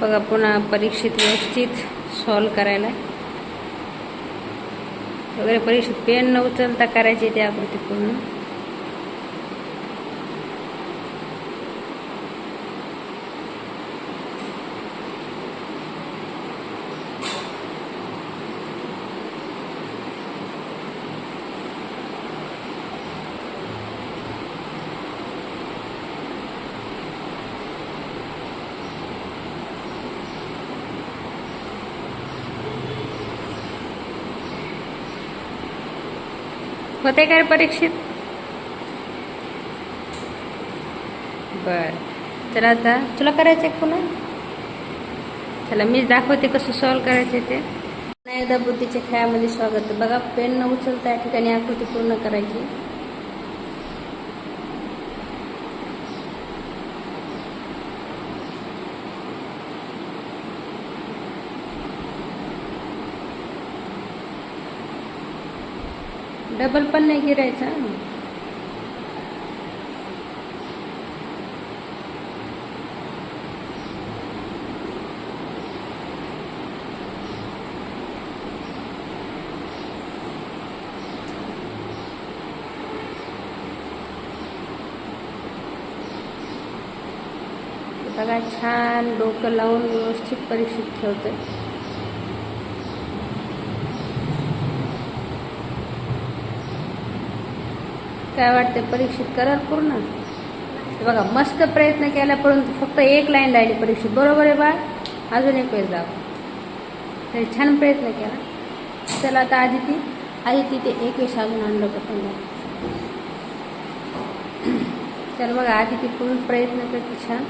बघा पुन्हा परीक्षित व्यवस्थित सॉल्व करायला वगैरे परीक्षित पेन न उचलता करायची ते आकृती पूर्ण. होते काय परीक्षित? बर, तर आता तुला करायचं आहे पुन्हा. चला मीच दाखवते कसं सॉल्व करायचे ते. पुन्हा एकदा बुद्धीच्या खेळामध्ये स्वागत. बघा पेन न उचलता या ठिकाणी आकृती पूर्ण करायची. डबल पण नाही गिरायचा. बघा छान डोकं लावून व्यवस्थित परीक्षित ठेवतोय. काय वाटते परीक्षित कराल पूर्ण? बघा मस्त प्रयत्न केला परंतु फक्त एक लाईन राहिली परीक्षित. बरोबर आहे बा, अजून एक वेळेस जावं. तरी छान प्रयत्न केला. चला आता आदिती ते एक वेळेस अजून आणलं का पण. चल बघा आदिती पूर्ण प्रयत्न करते छान.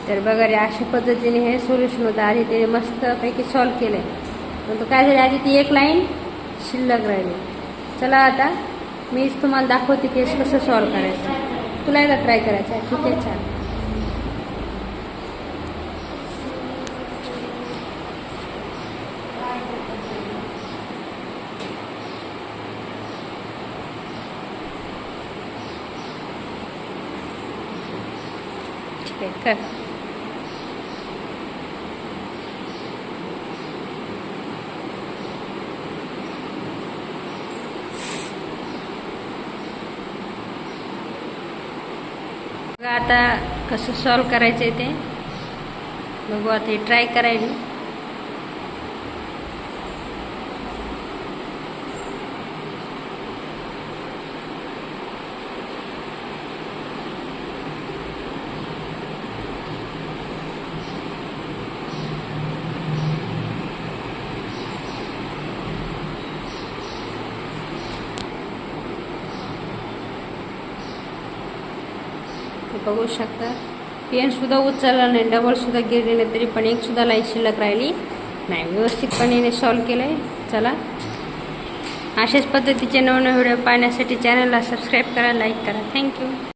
तर बघा रे अशा पद्धतीने हे सोल्युशन होतं. आधी ते मस्तपैकी सॉल्व केलं आहे पण तो काय झालं आधी ती एक लाईन शिल्लक राहिली. चला आता मीच तुम्हाला दाखवते केस कसं सॉल्व करायचं. तुला एकदा ट्राय करायचं आहे. ठीक आहे, छान. ठीक आहे, कर. आता कसं सॉल्व करायचं आहे ते बघू. आता हे ट्राय करायला बघू शकता. पेन सुद्धा उचलला नाही, डबल सुद्धा गिरले नाही, तरी पण एक सुद्धा लाईन शिल्लक राहिली नाही. व्यवस्थितपणे सॉल्व केलंय. चला अशाच पद्धतीचे नवनवे व्हिडिओ पाहण्यासाठी चॅनलला सबस्क्राईब करा, लाईक करा. थँक्यू.